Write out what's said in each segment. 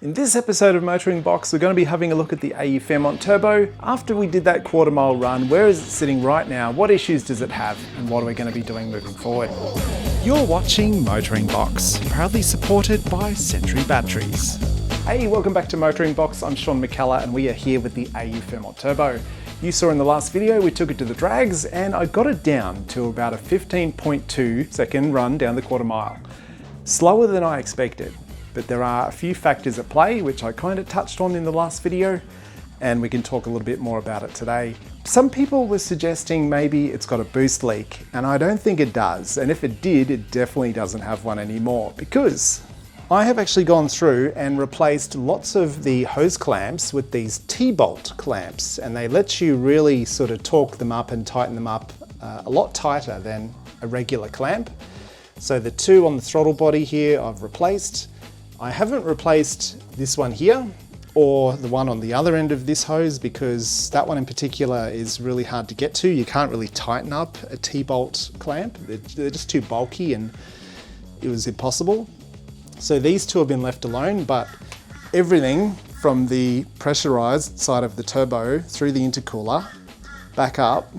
In this episode of MotoringBox, we're going to be having a look at the AU Fairmont Turbo. After we did that quarter-mile run, where is it sitting right now, what issues does it have, and what are we going to be doing moving forward? You're watching MotoringBox, proudly supported by Century Batteries. Hey, welcome back to MotoringBox. I'm Sean McKellar, and we are here with the AU Fairmont Turbo. You saw in the last video, we took it to the drags, and I got it down to about a 15.2 second run down the quarter mile. Slower than I expected. But there are a few factors at play, which I kind of touched on in the last video, and we can talk a little bit more about it today. Some people were suggesting maybe it's got a boost leak, and I don't think it does. And if it did, it definitely doesn't have one anymore, because I have actually gone through and replaced lots of the hose clamps with these T-bolt clamps, and they let you really sort of torque them up and tighten them up a lot tighter than a regular clamp. So the two on the throttle body here I've replaced. I haven't replaced this one here or the one on the other end of this hose, because that one in particular is really hard to get to. You can't really tighten up a T-bolt clamp. They're just too bulky and it was impossible. So these two have been left alone, but everything from the pressurized side of the turbo through the intercooler back up,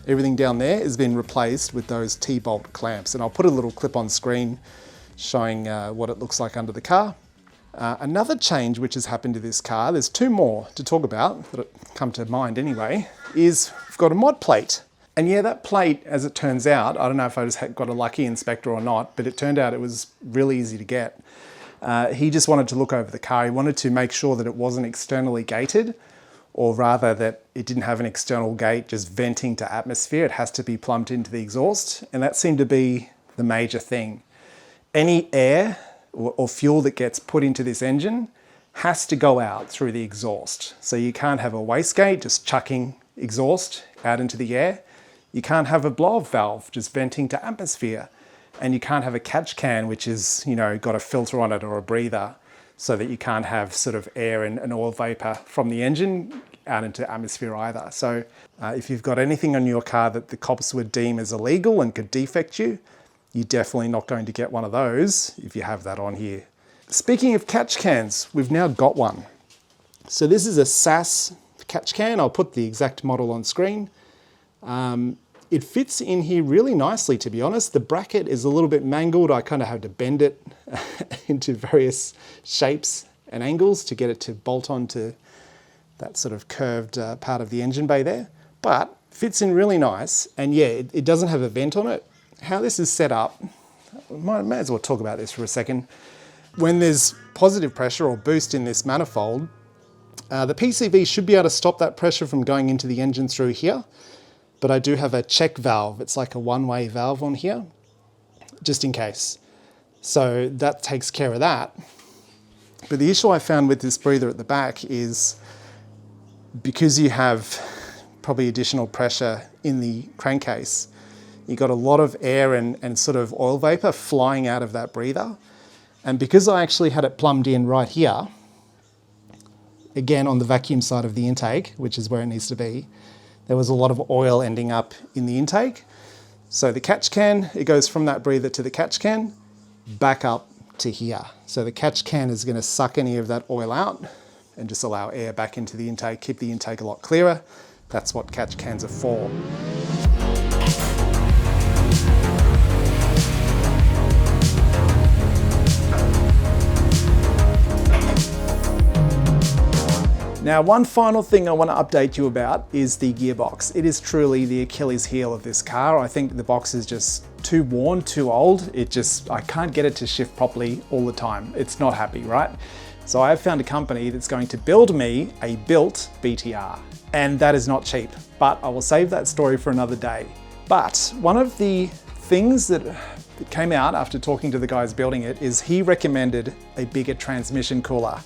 everything down there has been replaced with those T-bolt clamps. And I'll put a little clip on screen showing what it looks like under the car. Another change which has happened to this car, there's two more to talk about that come to mind anyway, is we've got a mod plate. And yeah, that plate, as it turns out, I don't know if I just got a lucky inspector or not, but it turned out it was really easy to get. He just wanted to look over the car. He wanted to make sure that it wasn't externally gated, or rather that it didn't have an external gate just venting to atmosphere. It has to be plumbed into the exhaust, and that seemed to be the major thing. Any air or fuel that gets put into this engine has to go out through the exhaust. So you can't have a wastegate just chucking exhaust out into the air. You can't have a blow-off valve just venting to atmosphere. And you can't have a catch can which is, got a filter on it or a breather, so that you can't have sort of air and oil vapor from the engine out into atmosphere either. So if you've got anything on your car that the cops would deem as illegal and could defect you, you're definitely not going to get one of those if you have that on here. Speaking of catch cans, we've now got one. So this is a SAS catch can. I'll put the exact model on screen. It fits in here really nicely, to be honest. The bracket is a little bit mangled. I kind of had to bend it into various shapes and angles to get it to bolt onto that sort of curved part of the engine bay there. But fits in really nice. And yeah, it doesn't have a vent on it. How this is set up, may as well talk about this for a second. When there's positive pressure or boost in this manifold, the PCV should be able to stop that pressure from going into the engine through here. But I do have a check valve. It's like a one-way valve on here, just in case. So that takes care of that. But the issue I found with this breather at the back is because you have probably additional pressure in the crankcase, you got a lot of air and sort of oil vapor flying out of that breather. And because I actually had it plumbed in right here, again on the vacuum side of the intake, which is where it needs to be, there was a lot of oil ending up in the intake. So the catch can, it goes from that breather to the catch can, back up to here. So the catch can is gonna suck any of that oil out and just allow air back into the intake, keep the intake a lot clearer. That's what catch cans are for. Now, one final thing I want to update you about is the gearbox. It is truly the Achilles heel of this car. I think the box is just too worn, too old. I can't get it to shift properly all the time. It's not happy, right? So I have found a company that's going to build me a built BTR. And that is not cheap, but I will save that story for another day. But one of the things that came out after talking to the guys building it is he recommended a bigger transmission cooler.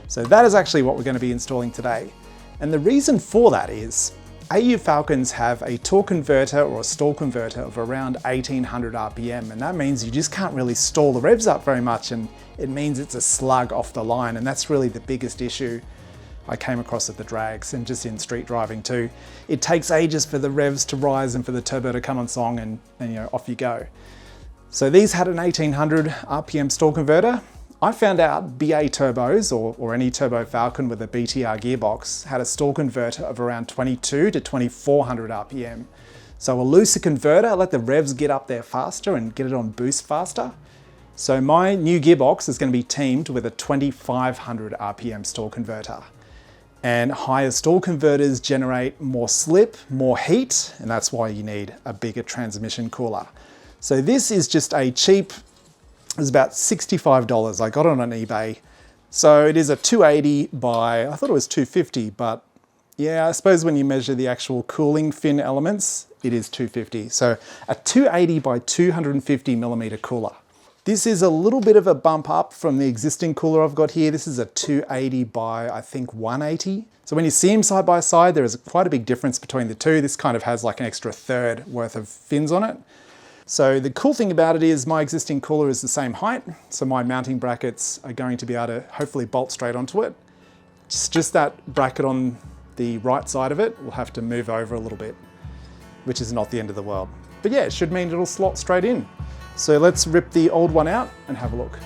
So that is actually what we're going to be installing today. And the reason for that is AU Falcons have a torque converter or a stall converter of around 1800 RPM. And that means you just can't really stall the revs up very much. And it means it's a slug off the line. And that's really the biggest issue I came across at the drags and just in street driving too. It takes ages for the revs to rise and for the turbo to come on song and off you go. So these had an 1800 RPM stall converter. I found out BA turbos or any Turbo Falcon with a BTR gearbox had a stall converter of around 22 to 2400 RPM. So a looser converter, let the revs get up there faster and get it on boost faster. So my new gearbox is going to be teamed with a 2500 RPM stall converter. And higher stall converters generate more slip, more heat, and that's why you need a bigger transmission cooler. So this is just a cheap, it was about $65. I got it on eBay. So it is a 280 by, I thought it was 250, but yeah, I suppose when you measure the actual cooling fin elements, it is 250. So a 280 by 250 millimeter cooler. This is a little bit of a bump up from the existing cooler I've got here. This is a 280 by, I think, 180. So when you see them side by side, there is quite a big difference between the two. This kind of has like an extra third worth of fins on it. So the cool thing about it is my existing cooler is the same height. So my mounting brackets are going to be able to hopefully bolt straight onto it. It's just that bracket on the right side of it will have to move over a little bit, which is not the end of the world. But yeah, it should mean it'll slot straight in. So let's rip the old one out and have a look.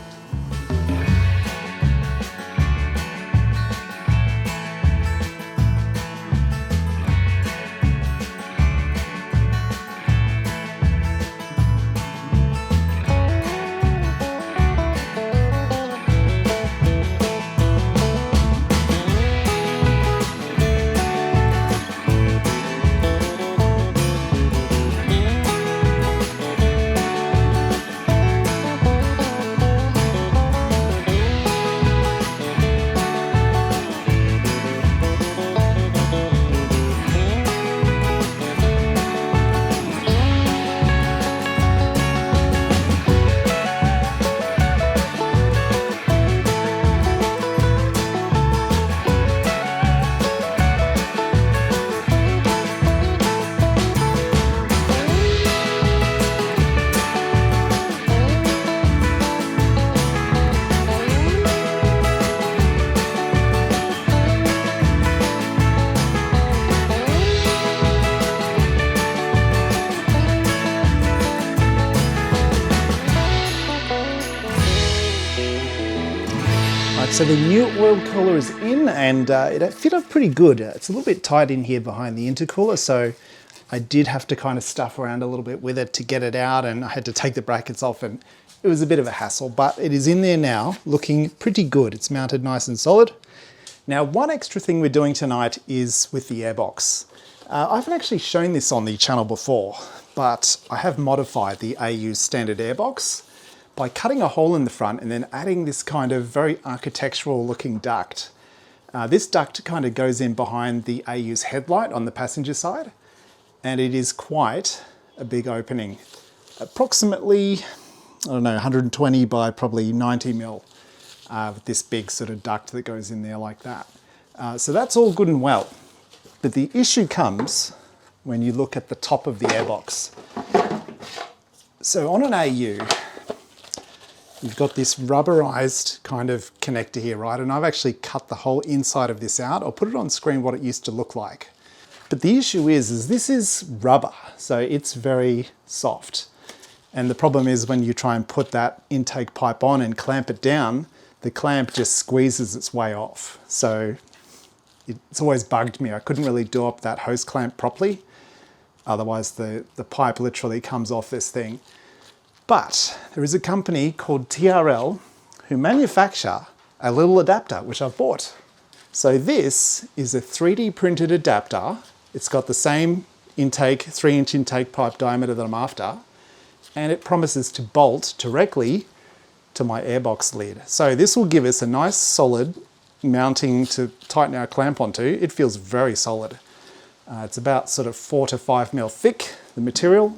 So the new oil cooler is in and it fit up pretty good. It's a little bit tight in here behind the intercooler, so I did have to kind of stuff around a little bit with it to get it out, and I had to take the brackets off, and it was a bit of a hassle, but it is in there now, looking pretty good. It's mounted nice and solid. Now, one extra thing we're doing tonight is with the airbox. I haven't actually shown this on the channel before, but I have modified the AU standard airbox by cutting a hole in the front and then adding this kind of very architectural looking duct. This duct kind of goes in behind the AU's headlight on the passenger side, and it is quite a big opening. Approximately, I don't know, 120 by probably 90 mil, with this big sort of duct that goes in there like that. So that's all good and well. But the issue comes when you look at the top of the airbox. So on an AU, you've got this rubberized kind of connector here, right? And I've actually cut the whole inside of this out. I'll put it on screen what it used to look like. But the issue is this is rubber, so it's very soft. And the problem is when you try and put that intake pipe on and clamp it down, the clamp just squeezes its way off. So it's always bugged me. I couldn't really do up that hose clamp properly. Otherwise the pipe literally comes off this thing. But there is a company called TRL who manufacture a little adapter, which I've bought. So this is a 3D printed adapter. It's got the same intake, 3-inch intake pipe diameter that I'm after, and it promises to bolt directly to my airbox lid. So this will give us a nice solid mounting to tighten our clamp onto. It feels very solid. It's about sort of 4 to 5 mil thick, the material.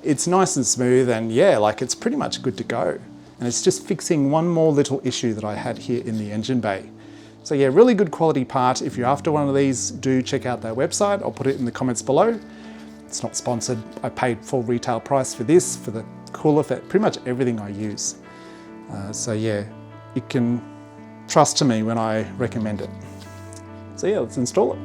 It's nice and smooth, and yeah, like it's pretty much good to go. And it's just fixing one more little issue that I had here in the engine bay. So yeah, really good quality part. If you're after one of these, do check out their website. I'll put it in the comments below. It's not sponsored. I paid full retail price for this, for the cooler, for pretty much everything I use. So yeah, you can trust to me when I recommend it. So yeah, let's install it.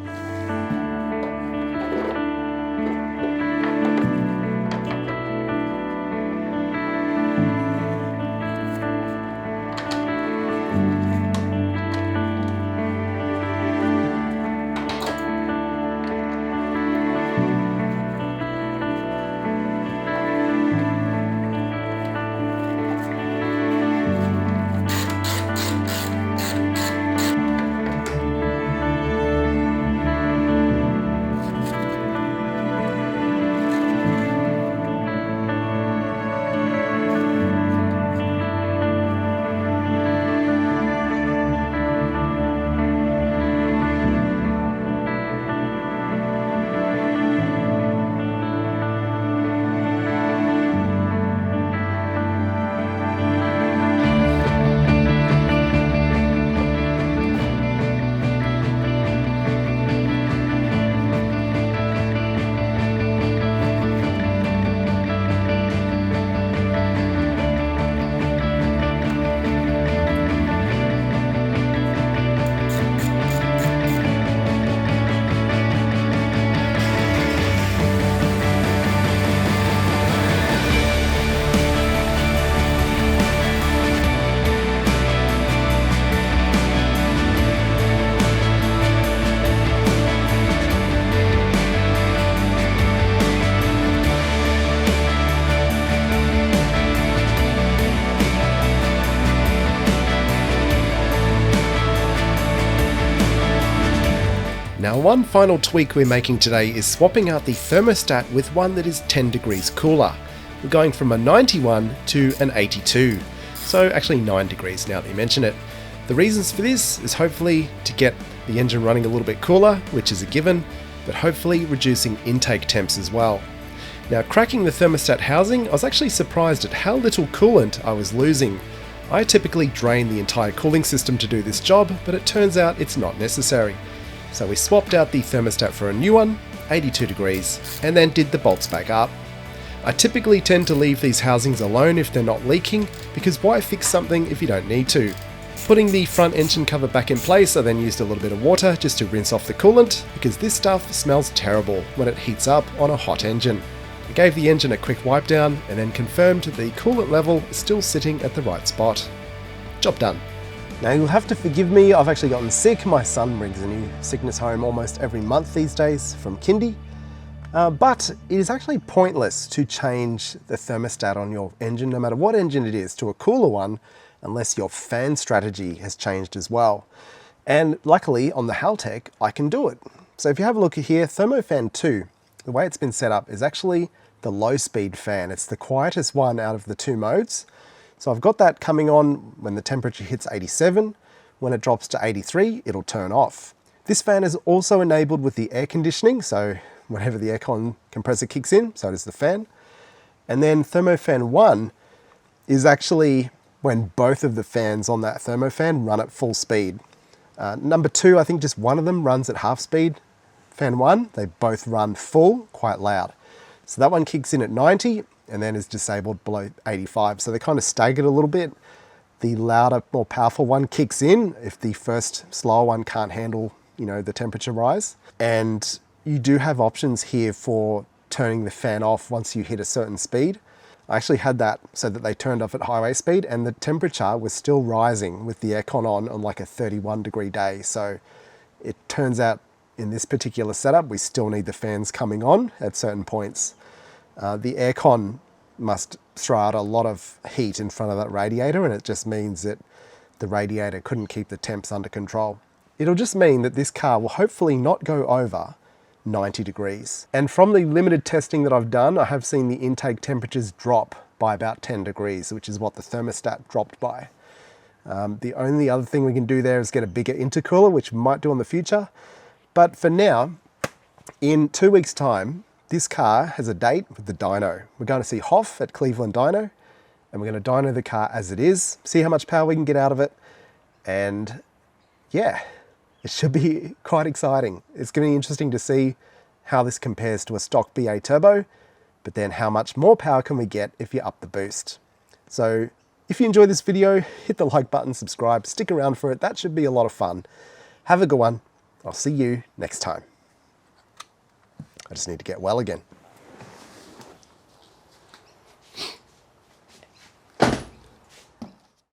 Now, one final tweak we're making today is swapping out the thermostat with one that is 10 degrees cooler. We're going from a 91 to an 82. So actually 9 degrees now that you mention it. The reasons for this is hopefully to get the engine running a little bit cooler, which is a given, but hopefully reducing intake temps as well. Now, cracking the thermostat housing, I was actually surprised at how little coolant I was losing. I typically drain the entire cooling system to do this job, but it turns out it's not necessary. So we swapped out the thermostat for a new one, 82 degrees, and then did the bolts back up. I typically tend to leave these housings alone if they're not leaking, because why fix something if you don't need to? Putting the front engine cover back in place, I then used a little bit of water just to rinse off the coolant, because this stuff smells terrible when it heats up on a hot engine. I gave the engine a quick wipe down and then confirmed the coolant level is still sitting at the right spot. Job done. Now, you'll have to forgive me, I've actually gotten sick. My son brings a new sickness home almost every month these days from kindy. But it is actually pointless to change the thermostat on your engine, no matter what engine it is, to a cooler one, unless your fan strategy has changed as well. And luckily on the Haltech, I can do it. So if you have a look here, Thermofan 2, the way it's been set up is actually the low speed fan. It's the quietest one out of the two modes. So I've got that coming on when the temperature hits 87. When it drops to 83, it'll turn off. This fan is also enabled with the air conditioning, so whenever the aircon compressor kicks in, so does the fan. And then Thermofan 1 is actually when both of the fans on that thermofan run at full speed. Number 2, I think just one of them runs at half speed. Fan 1, they both run full, quite loud. So that one kicks in at 90 and then is disabled below 85. So they're kind of staggered a little bit. The louder, more powerful one kicks in if the first slower one can't handle, the temperature rise. And you do have options here for turning the fan off once you hit a certain speed. I actually had that so that they turned off at highway speed and the temperature was still rising with the aircon on like a 31 degree day. So it turns out in this particular setup, we still need the fans coming on at certain points. The aircon must throw out a lot of heat in front of that radiator, and it just means that the radiator couldn't keep the temps under control. It'll just mean that this car will hopefully not go over 90 degrees. And from the limited testing that I've done, I have seen the intake temperatures drop by about 10 degrees, which is what the thermostat dropped by. The only other thing we can do there is get a bigger intercooler, which we might do in the future. But for now, in 2 weeks' time, this car has a date with the dyno. We're going to see Hoff at Cleveland Dyno, and we're going to dyno the car as it is, see how much power we can get out of it, and yeah, it should be quite exciting. It's going to be interesting to see how this compares to a stock BA turbo, but then how much more power can we get if you up the boost. So if you enjoyed this video, hit the like button, subscribe, stick around for it. That should be a lot of fun. Have a good one. I'll see you next time. I just need to get well again.